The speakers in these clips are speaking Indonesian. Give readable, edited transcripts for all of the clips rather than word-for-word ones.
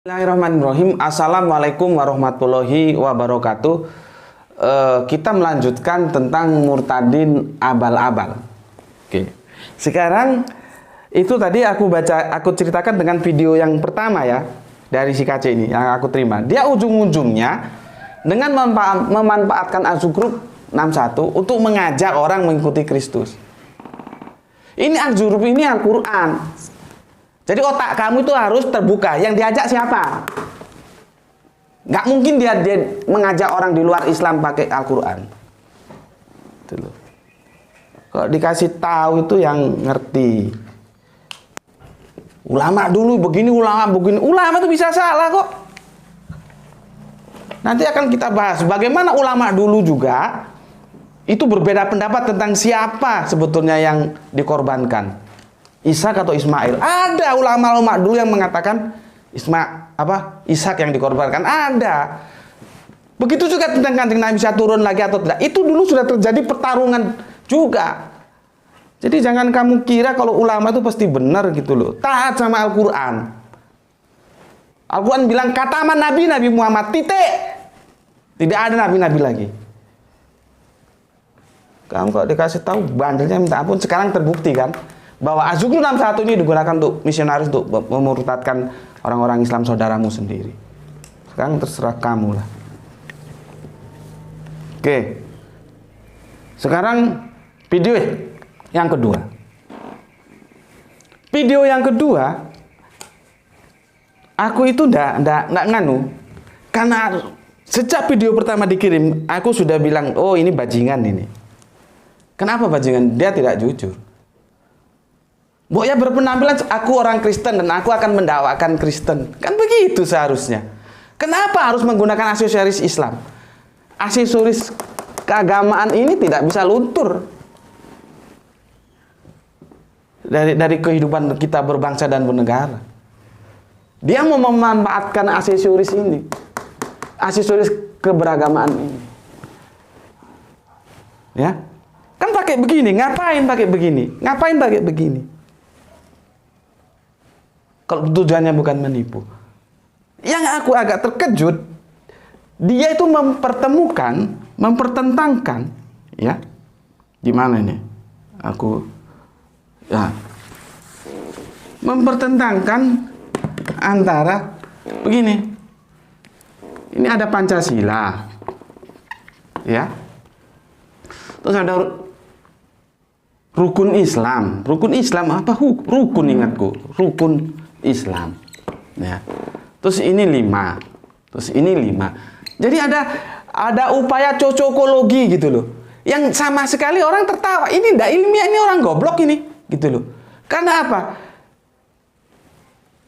Bismillahirrahmanirrahim. Assalamualaikum warahmatullahi wabarakatuh. Kita melanjutkan tentang murtadin abal-abal. Oke. Sekarang itu tadi aku ceritakan dengan video yang pertama ya, dari si KC ini yang aku terima. Dia ujung-ujungnya dengan memanfaatkan Azugroup 61 untuk mengajak orang mengikuti Kristus. Ini Azugroup ini Al-Quran. Jadi otak kamu itu harus terbuka. Yang diajak siapa? Nggak mungkin dia mengajak orang di luar Islam pakai Al-Quran. Kalau dikasih tahu itu yang ngerti. Ulama dulu begini, ulama begini. Ulama itu bisa salah kok. Nanti akan kita bahas bagaimana ulama dulu juga itu berbeda pendapat tentang siapa sebetulnya yang dikorbankan. Ishak atau Ismail. Ada ulama-ulama dulu yang mengatakan Ishak yang dikorbankan. Ada. Begitu juga tentang Kanjeng Nabi bisa turun lagi atau tidak. Itu dulu sudah terjadi pertarungan juga. Jadi jangan kamu kira kalau ulama itu pasti benar gitu loh. Taat sama Al-Quran. Al-Quran bilang kataman Nabi Muhammad titik. Tidak ada nabi-nabi lagi. Kamu kalau dikasih tahu bandelnya minta ampun. Sekarang terbukti kan bahwa Azugroup 61 ini digunakan untuk misionaris untuk memurtadkan orang-orang Islam saudaramu sendiri. Sekarang terserah kamu lah. Oke. Sekarang video yang kedua. Video yang kedua, aku itu ndak nganu. Karena sejak video pertama dikirim, aku sudah bilang, oh ini bajingan ini. Kenapa bajingan? Dia tidak jujur. Pokoknya berpenampilan aku orang Kristen dan aku akan mendakwakan Kristen. Kan begitu seharusnya. Kenapa harus menggunakan aksesoris Islam? Aksesoris keagamaan ini tidak bisa luntur dari kehidupan kita berbangsa dan bernegara. Dia mau memanfaatkan aksesoris ini. Aksesoris keberagamaan ini. Ya. Kan pakai begini, ngapain pakai begini? Ngapain pakai begini? Kalau tujuannya bukan menipu. Yang aku agak terkejut, dia itu mempertentangkan, ya. Gimana ini? Mempertentangkan antara begini. Ini ada Pancasila. Ya. Terus ada rukun Islam. Rukun Islam apa? Rukun ingatku. Rukun Islam, ya. Terus ini 5. Terus ini 5. Jadi ada upaya cocokologi gitu loh. Yang sama sekali orang tertawa. Ini ndak ilmiah, ini orang goblok ini, gitu loh. Karena apa?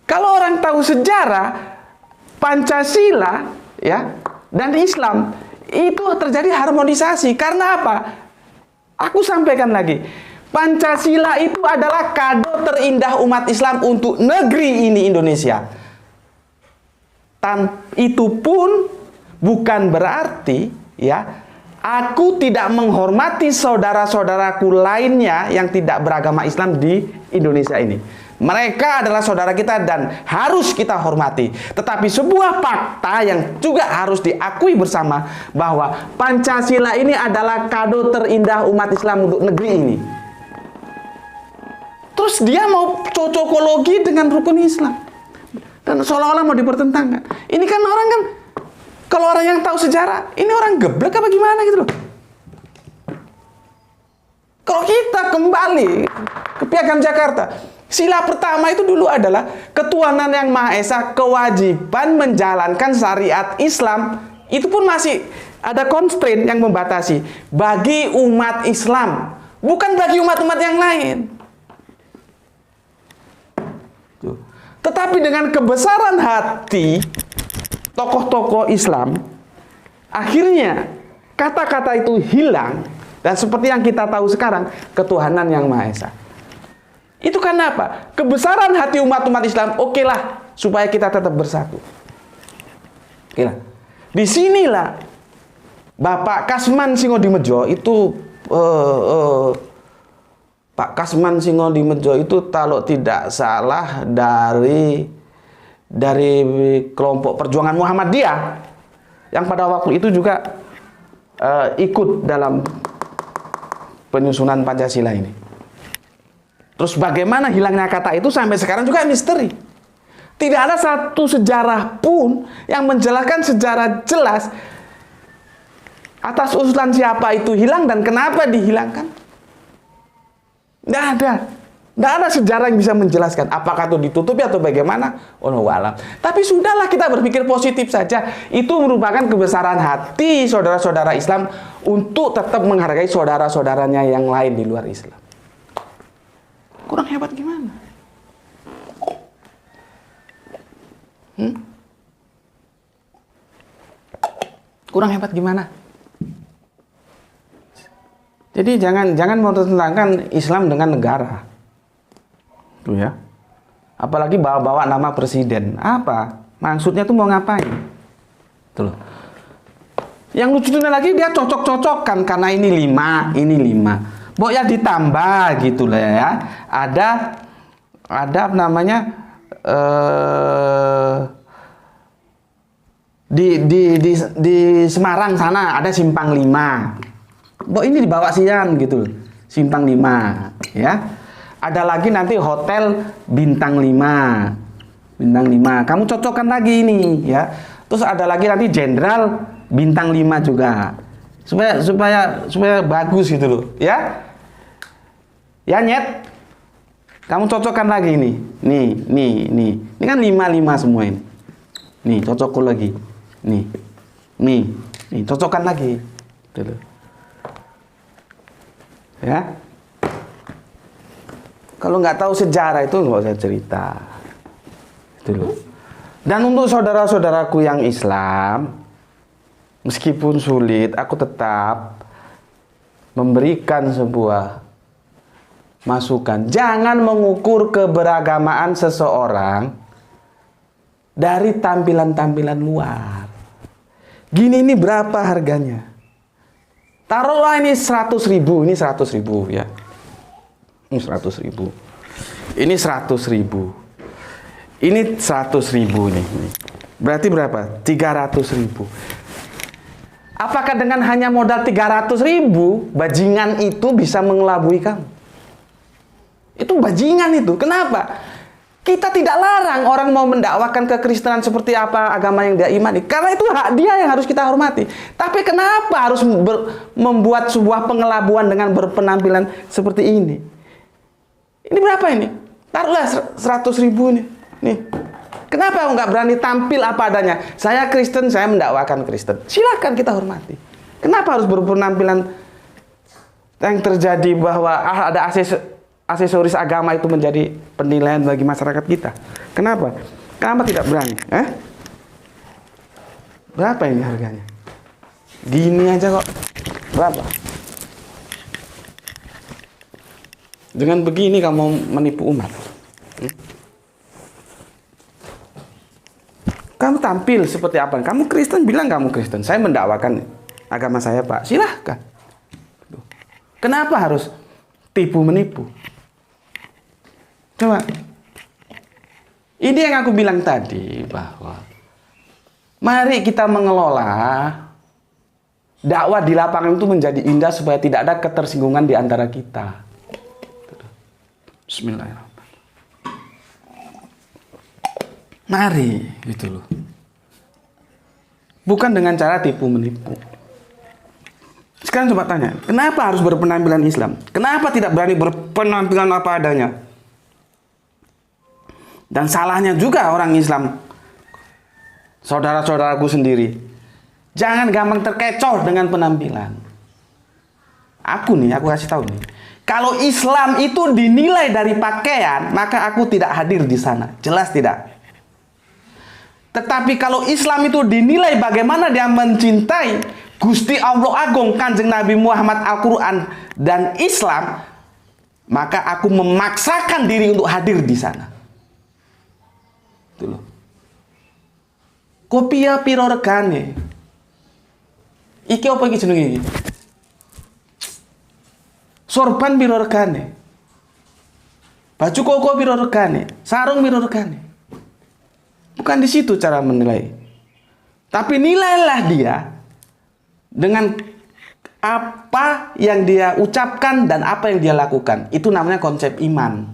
Kalau orang tahu sejarah Pancasila, ya, dan Islam itu terjadi harmonisasi. Karena apa? Aku sampaikan lagi. Pancasila itu adalah kado terindah umat Islam untuk negeri ini Indonesia. Itu pun bukan berarti ya aku tidak menghormati saudara-saudaraku lainnya yang tidak beragama Islam di Indonesia ini. Mereka adalah saudara kita dan harus kita hormati. Tetapi sebuah fakta yang juga harus diakui bersama bahwa Pancasila ini adalah kado terindah umat Islam untuk negeri ini. Terus dia mau cocokologi dengan rukun Islam. Dan seolah-olah mau dipertentangkan. Ini kan orang kan, kalau orang yang tahu sejarah, ini orang geblek apa gimana gitu loh. Kalau kita kembali ke Piagam Jakarta, sila pertama itu dulu adalah ketuhanan yang Maha Esa, kewajiban menjalankan syariat Islam. Itu pun masih ada constraint yang membatasi bagi umat Islam, bukan bagi umat-umat yang lain. Tetapi dengan kebesaran hati tokoh-tokoh Islam, Akhirnya kata-kata itu hilang, dan seperti yang kita tahu sekarang, ketuhanan yang Maha Esa. Itu karena apa? Kebesaran hati umat-umat Islam, okelah, supaya kita tetap bersatu. Okelah. Disinilah Bapak Kasman Singodimedjo itu, Pak Kasman Singodimedjo itu kalau tidak salah dari kelompok perjuangan Muhammadiyah, yang pada waktu itu juga ikut dalam penyusunan Pancasila ini. Terus bagaimana hilangnya kata itu sampai sekarang juga misteri. Tidak ada satu sejarah pun yang menjelaskan secara jelas atas usulan siapa itu hilang dan kenapa dihilangkan. Tidak ada. Tidak ada sejarah yang bisa menjelaskan apakah itu ditutupi atau bagaimana. Wallahu a'lam. Tapi sudahlah, kita berpikir positif saja. Itu merupakan kebesaran hati saudara-saudara Islam untuk tetap menghargai saudara-saudaranya yang lain di luar Islam. Kurang hebat gimana? Kurang hebat gimana? Jadi jangan mempertentangkan Islam dengan negara. Tuh ya. Apalagi bawa-bawa nama presiden. Apa? Maksudnya tuh mau ngapain? Tuh loh. Yang lucunya lagi dia cocok-cocokkan karena ini 5, ini 5. Pokoknya ditambah gitu lah ya. Ada apa namanya? Di Semarang sana ada Simpang 5. Ini dibawa siang gitu, Simpang 5 ya. Ada lagi nanti hotel Bintang 5. Bintang 5. Kamu cocokkan lagi ini ya. Terus ada lagi nanti Jenderal Bintang 5 juga. Supaya bagus gitu loh, ya. Ya, Nyet. Kamu cocokkan lagi ini. Nih. Ini kan 5 semua ini. Nih, cocokku lagi. Nih, cocokkan lagi. Gitu. Ya. Kalau nggak tahu sejarah itu nggak usah cerita. Gitu loh. Dan untuk saudara-saudaraku yang Islam, meskipun sulit, aku tetap memberikan sebuah masukan. Jangan mengukur keberagamaan seseorang dari tampilan-tampilan luar. Gini, ini berapa harganya? Taruhlah ini 100.000, ini 100.000 ya. Ini 100.000. Ini 100.000. Ini 100.000 nih. Berarti berapa? 300.000. Apakah dengan hanya modal 300.000 bajingan itu bisa mengelabui kamu? Itu bajingan itu. Kenapa? Kita tidak larang orang mau mendakwakan kekristenan seperti apa agama yang dia imani. Karena itu hak dia yang harus kita hormati. Tapi kenapa harus membuat sebuah pengelabuan dengan berpenampilan seperti ini? Ini berapa ini? Taruhlah 100.000 ini. Nih. Kenapa nggak berani tampil apa adanya? Saya Kristen, saya mendakwakan Kristen. Silakan kita hormati. Kenapa harus berpenampilan yang terjadi bahwa ada aksesoris agama itu menjadi penilaian bagi masyarakat kita? Kenapa? Kenapa tidak berani? Berapa ini harganya? Gini aja kok. Berapa? Dengan begini kamu menipu umat. Kamu tampil seperti apa? Kamu Kristen, bilang kamu Kristen. Saya mendakwakan agama saya, Pak. Silahkan. Kenapa harus tipu menipu? Coba. Ini yang aku bilang tadi, bahwa mari kita mengelola dakwah di lapangan itu menjadi indah supaya tidak ada ketersinggungan di antara kita. Bismillahirrahmanirrahim. Mari, gitu loh. Bukan dengan cara tipu menipu. Sekarang coba tanya, kenapa harus berpenampilan Islam? Kenapa tidak berani berpenampilan apa adanya? Dan salahnya juga orang Islam, saudara-saudaraku sendiri, jangan gampang terkecoh dengan penampilan. Aku kasih tahu nih. Kalau Islam itu dinilai dari pakaian, maka aku tidak hadir di sana. Jelas tidak? Tetapi kalau Islam itu dinilai bagaimana dia mencintai Gusti Allah Agung, Kanjeng Nabi Muhammad, Al-Quran, dan Islam, maka aku memaksakan diri untuk hadir di sana. Itu loh. Kopia piro regane? Iki apa iki jenenge iki? Sorban piro regane? Baju koko piro regane? Sarung piro regane? Bukan di situ cara menilai. Tapi nilailah dia dengan apa yang dia ucapkan dan apa yang dia lakukan. Itu namanya konsep iman.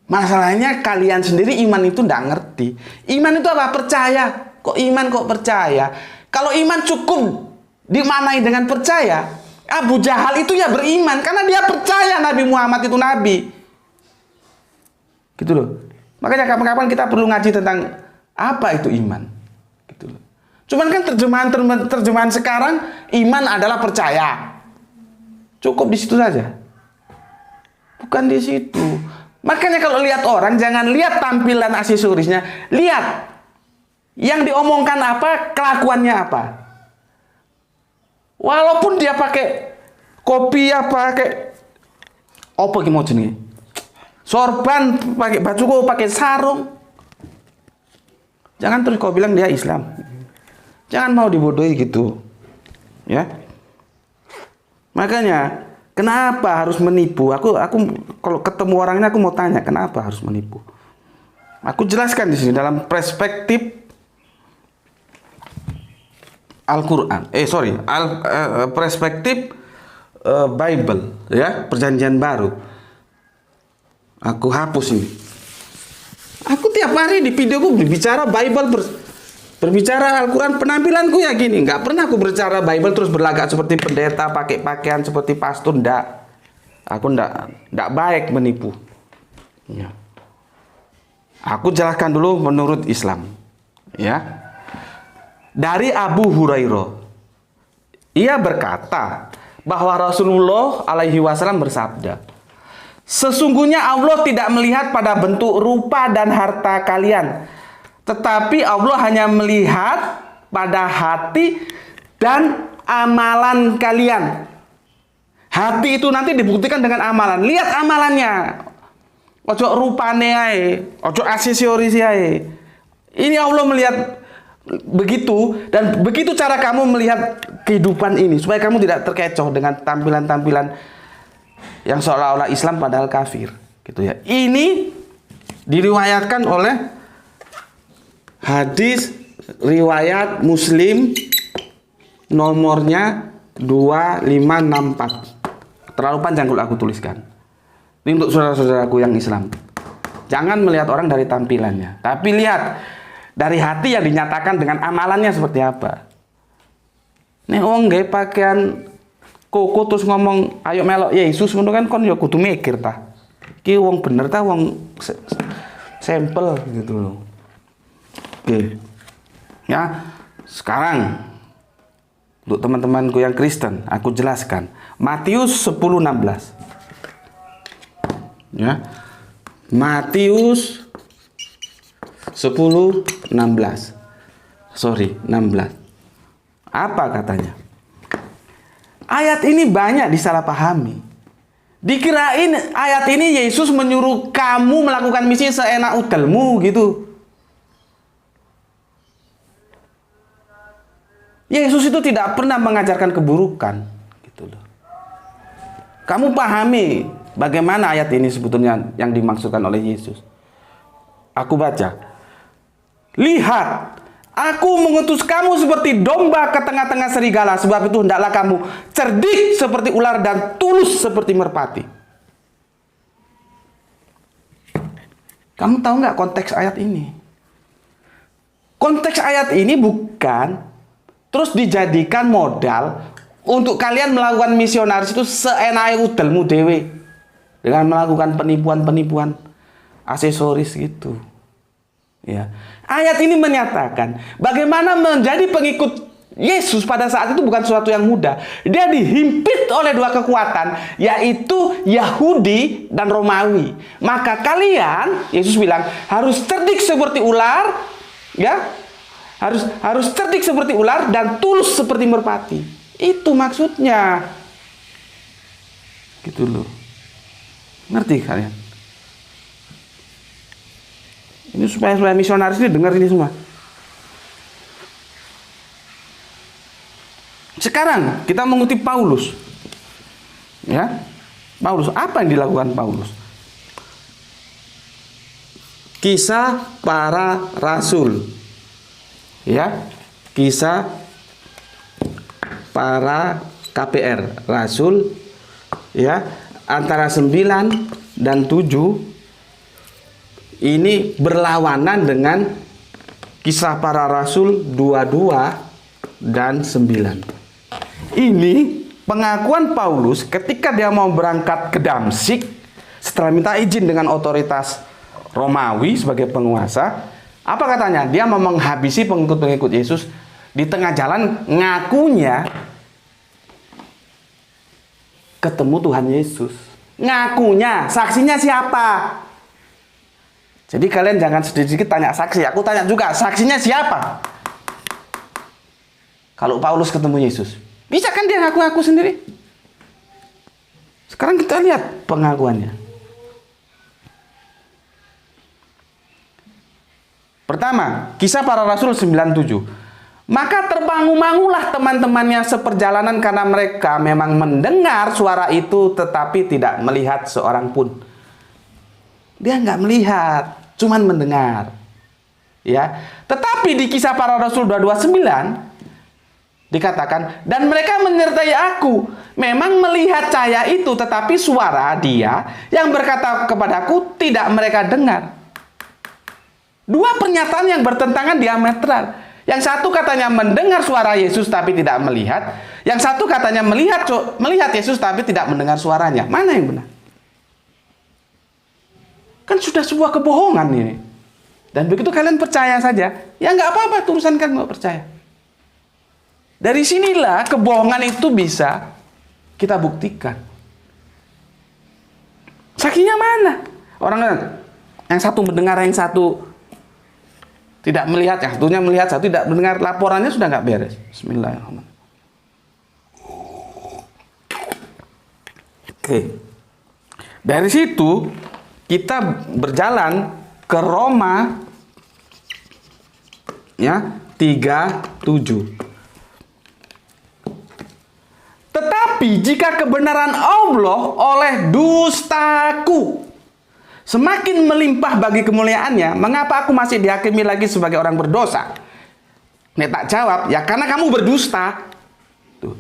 Masalahnya kalian sendiri iman itu tidak ngerti. Iman itu apa? Percaya. Kok iman kok percaya? Kalau iman cukup dimaknai dengan percaya, Abu Jahal itu ya beriman karena dia percaya Nabi Muhammad itu nabi. Gitu loh. Makanya kapan-kapan kita perlu ngaji tentang apa itu iman. Gitu loh. Cuman kan terjemahan sekarang iman adalah percaya. Cukup di situ saja. Bukan di situ. Makanya kalau lihat orang jangan lihat tampilan aksesorisnya, lihat yang diomongkan apa, kelakuannya apa. Walaupun dia pakai kopi pakai apa mau jenenge? Sorban, pakai baju kok, pakai sarung. Jangan terus kau bilang dia Islam. Jangan mau dibodohi gitu. Ya. Makanya kenapa harus menipu? Aku kalau ketemu orangnya aku mau tanya, kenapa harus menipu? Aku jelaskan di sini dalam perspektif Al-Quran. Perspektif Bible, ya, Perjanjian Baru. Aku hapus ini. Aku tiap hari di videoku berbicara Bible, berbicara Al-Quran. Penampilanku ya gini. Nggak pernah aku berbicara Bible terus berlagak seperti pendeta, pakai pakaian seperti pastor. Nggak. Aku nggak baik menipu. Ya. Aku jelaskan dulu menurut Islam. Ya. Dari Abu Hurairah. Ia berkata bahwa Rasulullah alaihi wasallam bersabda, sesungguhnya Allah tidak melihat pada bentuk rupa dan harta kalian, tetapi Allah hanya melihat pada hati dan amalan kalian. Hati itu nanti dibuktikan dengan amalan. Lihat amalannya. Ojo rupane ae, ojo aksesoris ae. Ini Allah melihat begitu, dan begitu cara kamu melihat kehidupan ini supaya kamu tidak terkecoh dengan tampilan-tampilan yang seolah-olah Islam padahal kafir, gitu ya. Ini diriwayatkan oleh hadis riwayat Muslim nomornya 2564. Terlalu panjang kalau aku tuliskan. Ini untuk saudara-saudaraku yang Islam. Jangan melihat orang dari tampilannya, tapi lihat dari hati yang dinyatakan dengan amalannya seperti apa. Nih wong nggih pakaian koko terus ngomong ayo melok Yesus ngono kan kon ya kudu mikir ta. Ki wong bener ta wong sampel gitu loh. Oke. Ya, sekarang untuk teman-temanku yang Kristen, aku jelaskan. Matius 10:16. Ya. Matius 10:16. 16. Apa katanya? Ayat ini banyak disalahpahami. Dikirain ayat ini Yesus menyuruh kamu melakukan misi seenak udelmu gitu. Yesus itu tidak pernah mengajarkan keburukan gitu loh. Kamu pahami bagaimana ayat ini sebetulnya yang dimaksudkan oleh Yesus. Aku baca. Lihat, aku mengutus kamu seperti domba ke tengah-tengah serigala. Sebab itu hendaklah kamu cerdik seperti ular dan tulus seperti merpati. Kamu tahu nggak konteks ayat ini? Konteks ayat ini bukan terus dijadikan modal untuk kalian melakukan misionaris itu seenake udelmu dewe dengan melakukan penipuan-penipuan aksesoris gitu. Ya. Ayat ini menyatakan bagaimana menjadi pengikut Yesus pada saat itu bukan sesuatu yang mudah. Dia dihimpit oleh dua kekuatan, yaitu Yahudi dan Romawi. Maka kalian, Yesus bilang, harus cerdik seperti ular Ya, harus cerdik seperti ular dan tulus seperti merpati. Itu maksudnya. Gitu loh. Ngerti kalian? Ini supaya misionaris ini dengar ini semua. Sekarang kita mengutip Paulus. Ya. Paulus, apa yang dilakukan Paulus? Kisah para rasul. Ya. Kisah para KPR, rasul, ya, antara 9 dan 7 ini berlawanan dengan Kisah para Rasul 22 dan 9. Ini pengakuan Paulus ketika dia mau berangkat ke Damsyik setelah minta izin dengan otoritas Romawi sebagai penguasa. Apa katanya? Dia mau menghabisi pengikut-pengikut Yesus. Di tengah jalan ngakunya ketemu Tuhan Yesus. Ngakunya, saksinya siapa? Jadi kalian jangan sedikit-sedikit tanya saksi. Aku tanya juga, saksinya siapa? Kalau Paulus ketemu Yesus, bisa kan dia ngaku-ngaku sendiri? Sekarang kita lihat pengakuannya. Pertama, Kisah para Rasul 97. Maka terbangun-bangunlah teman-temannya seperjalanan karena mereka memang mendengar suara itu tetapi tidak melihat seorang pun. Dia nggak melihat, cuman mendengar. Ya, tetapi di Kisah para Rasul 229 dikatakan, dan mereka menyertai aku, memang melihat cahaya itu, tetapi suara dia yang berkata kepadaku tidak mereka dengar. Dua pernyataan yang bertentangan diametral. Yang satu katanya mendengar suara Yesus tapi tidak melihat. Yang satu katanya melihat Yesus tapi tidak mendengar suaranya. Mana yang benar? Kan sudah sebuah kebohongan ini. Dan begitu kalian percaya saja, ya nggak apa-apa, urusan kalian mau percaya. Dari sinilah kebohongan itu bisa kita buktikan. Saksinya mana? Orang yang satu mendengar, yang satu tidak melihat, yang satunya melihat, satu tidak mendengar. Laporannya sudah nggak beres. Bismillahirrahmanirrahim. Oke. Dari situ kita berjalan ke Roma ya 37. Tetapi jika kebenaran Allah oleh dustaku semakin melimpah bagi kemuliaannya, mengapa aku masih dihakimi lagi sebagai orang berdosa? Nek tak jawab, ya karena kamu berdusta. Tuh.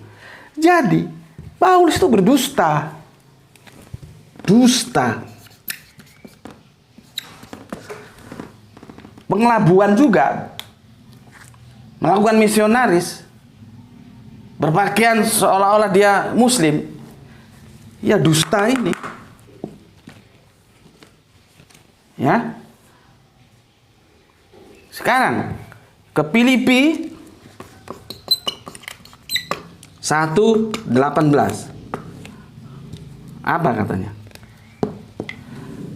Jadi, Paulus itu berdusta. Dusta. Pengelabuan juga. Melakukan misionaris. Berpakaian seolah-olah dia muslim. Ya dusta ini. Ya. Sekarang ke Filipi 1:18. Apa katanya?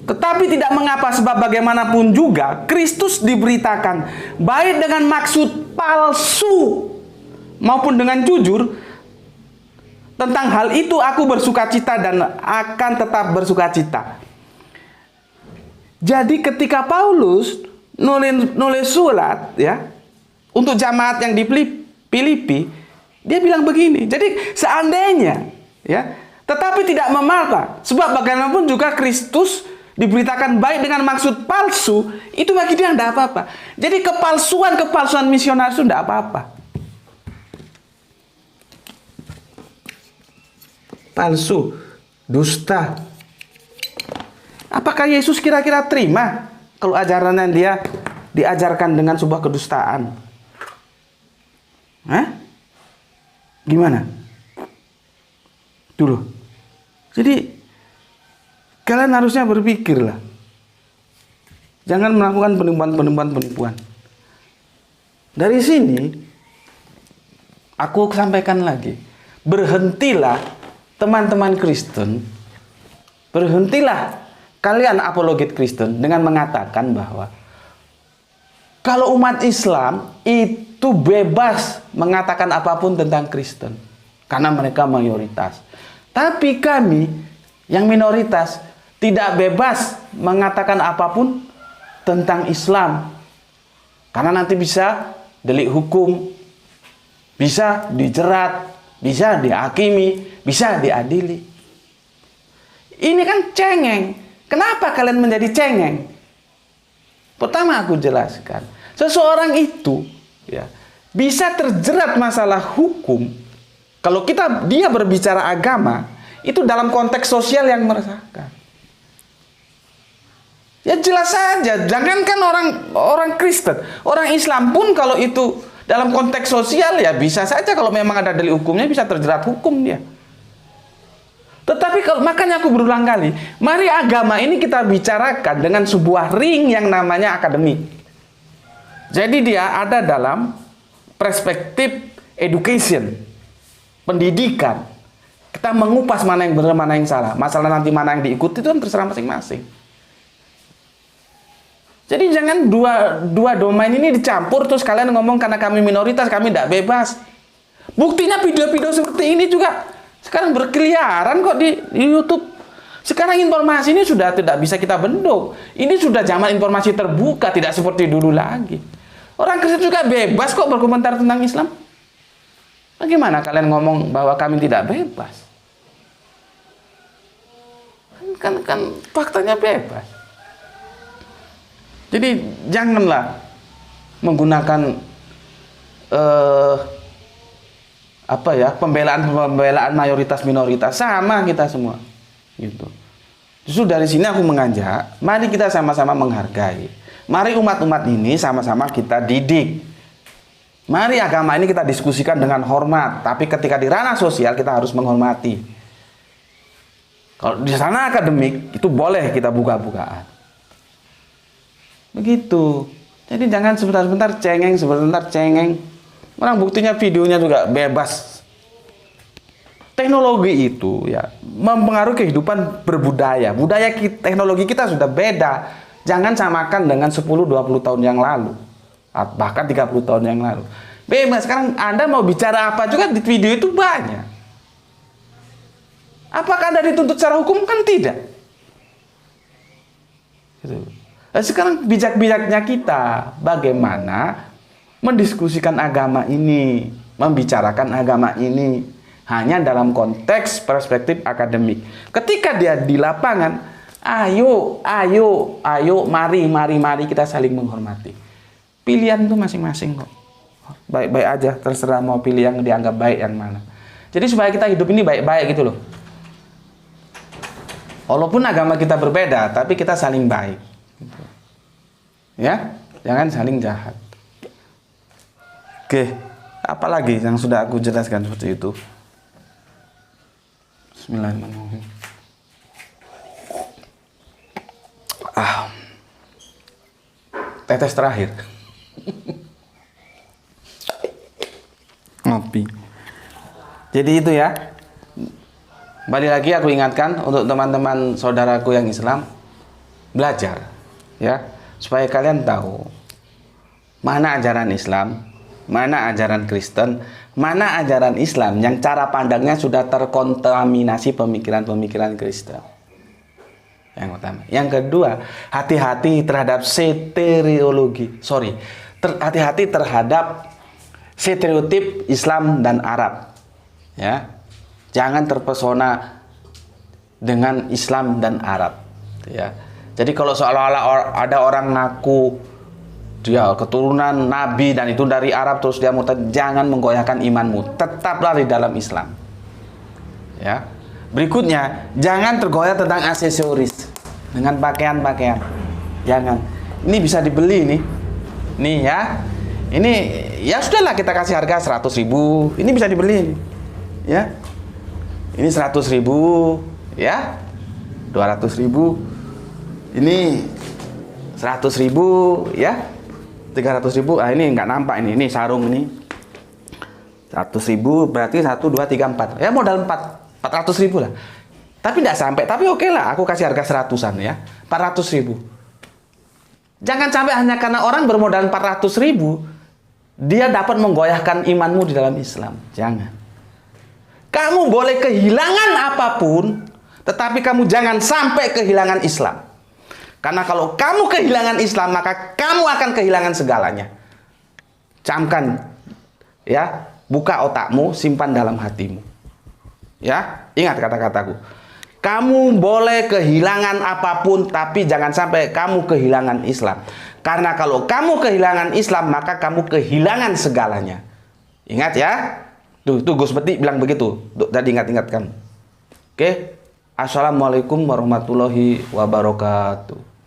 Tetapi tidak mengapa, sebab bagaimanapun juga Kristus diberitakan baik dengan maksud palsu maupun dengan jujur. Tentang hal itu aku bersukacita dan akan tetap bersukacita. Jadi ketika Paulus nulis surat ya untuk jemaat yang di Filipi, dia bilang begini. Jadi seandainya ya, tetapi tidak memapa, sebab bagaimanapun juga Kristus diberitakan baik dengan maksud palsu, itu bagi dia tidak apa-apa. Jadi kepalsuan misionaris itu tidak apa-apa. Palsu, dusta. Apakah Yesus kira-kira terima kalau ajarannya dia diajarkan dengan sebuah kedustaan? Hah? Gimana? Dulu. Jadi kalian harusnya berpikirlah. Jangan melakukan penipuan. Dari sini aku sampaikan lagi. Berhentilah teman-teman Kristen. Berhentilah kalian apologet Kristen dengan mengatakan bahwa Kalau umat Islam itu bebas mengatakan apapun tentang Kristen, karena mereka mayoritas. Tapi kami yang minoritas tidak bebas mengatakan apapun tentang Islam, karena nanti bisa delik hukum, bisa dijerat, bisa dihakimi, bisa diadili. Ini kan cengeng. Kenapa kalian menjadi cengeng? Pertama aku jelaskan, seseorang itu ya bisa terjerat masalah hukum kalau dia berbicara agama itu dalam konteks sosial yang meresahkan. Ya jelas saja, jangankan orang Kristen, orang Islam pun kalau itu dalam konteks sosial ya bisa saja kalau memang ada delik hukumnya bisa terjerat hukum dia. Tetapi makanya aku berulang kali, mari agama ini kita bicarakan dengan sebuah ring yang namanya akademik. Jadi dia ada dalam perspektif education, pendidikan. Kita mengupas mana yang benar, mana yang salah. Masalah nanti mana yang diikuti itu kan terserah masing-masing. Jadi jangan dua domain ini dicampur terus kalian ngomong karena kami minoritas, kami tidak bebas. Buktinya video-video seperti ini juga sekarang berkeliaran kok di YouTube. Sekarang informasi ini sudah tidak bisa kita bendung. Ini sudah zaman informasi terbuka, tidak seperti dulu lagi. Orang Kristen juga bebas kok berkomentar tentang Islam. Bagaimana kalian ngomong bahwa kami tidak bebas? Kan faktanya bebas. Jadi janganlah menggunakan pembelaan mayoritas minoritas, sama kita semua gitu. Justru dari sini aku mengajak, mari kita sama-sama menghargai, mari umat-umat ini sama-sama kita didik, mari agama ini kita diskusikan dengan hormat, tapi ketika di ranah sosial kita harus menghormati. Kalau di sana akademik itu boleh kita buka-bukaan begitu. Jadi jangan sebentar-sebentar cengeng. Orang buktinya videonya juga bebas. Teknologi itu ya mempengaruhi kehidupan berbudaya. Budaya teknologi kita sudah beda. Jangan samakan dengan 10-20 tahun yang lalu. Bahkan 30 tahun yang lalu. Bebas, sekarang Anda mau bicara apa juga di video itu banyak. Apakah Anda dituntut secara hukum? Kan tidak. Nah, sekarang bijak-bijaknya kita bagaimana mendiskusikan agama ini, membicarakan agama ini hanya dalam konteks perspektif akademik. Ketika dia di lapangan, ayo, mari kita saling menghormati. Pilihan itu masing-masing kok. Baik-baik aja, terserah mau pilih yang dianggap baik yang mana. Jadi supaya kita hidup ini baik-baik gitu loh. Walaupun agama kita berbeda, tapi kita saling baik. Gitu. Ya, jangan saling jahat. Oke, apalagi yang sudah aku jelaskan seperti itu. Bismillahirrahmanirrahim. Tetes terakhir. Ngopi. Jadi itu ya. Balik lagi aku ingatkan untuk teman-teman saudaraku yang Islam, belajar ya, supaya kalian tahu mana ajaran Islam, mana ajaran Kristen, mana ajaran Islam yang cara pandangnya sudah terkontaminasi pemikiran-pemikiran Kristen. Yang pertama. Yang kedua, hati-hati terhadap hati-hati terhadap stereotip Islam dan Arab. Ya. Jangan terpesona dengan Islam dan Arab. Ya. Jadi kalau seolah-olah ada orang ngaku dia keturunan Nabi dan itu dari Arab terus dia murtad, jangan menggoyahkan imanmu. Tetaplah di dalam Islam. Ya. Berikutnya, jangan tergoyah tentang aksesoris dengan pakaian-pakaian. Jangan. Ini bisa dibeli nih. Nih ya. Ini ya sudahlah kita kasih harga 100.000. Ini bisa dibeli. Ya. Ini 100.000 ya. 200.000. Ini 100.000 ya. 300.000, ini nggak nampak ini sarung ini 100.000 berarti 1, 2, 3, 4 ya modal 400.000 lah, tapi nggak sampai, tapi oke lah aku kasih harga 100-an ya, 400.000 Jangan sampai hanya karena orang bermodal 400.000, dia dapat menggoyahkan imanmu di dalam Islam. Jangan. Kamu boleh kehilangan apapun, tetapi kamu jangan sampai kehilangan Islam. Karena kalau kamu kehilangan Islam, maka kamu akan kehilangan segalanya. Camkan, ya, buka otakmu, simpan dalam hatimu. Ya, ingat kata-kataku. Kamu boleh kehilangan apapun, tapi jangan sampai kamu kehilangan Islam. Karena kalau kamu kehilangan Islam, maka kamu kehilangan segalanya. Ingat ya. Tuh Gus Peti bilang begitu. Tadi ingat-ingatkan. Oke. Assalamualaikum warahmatullahi wabarakatuh.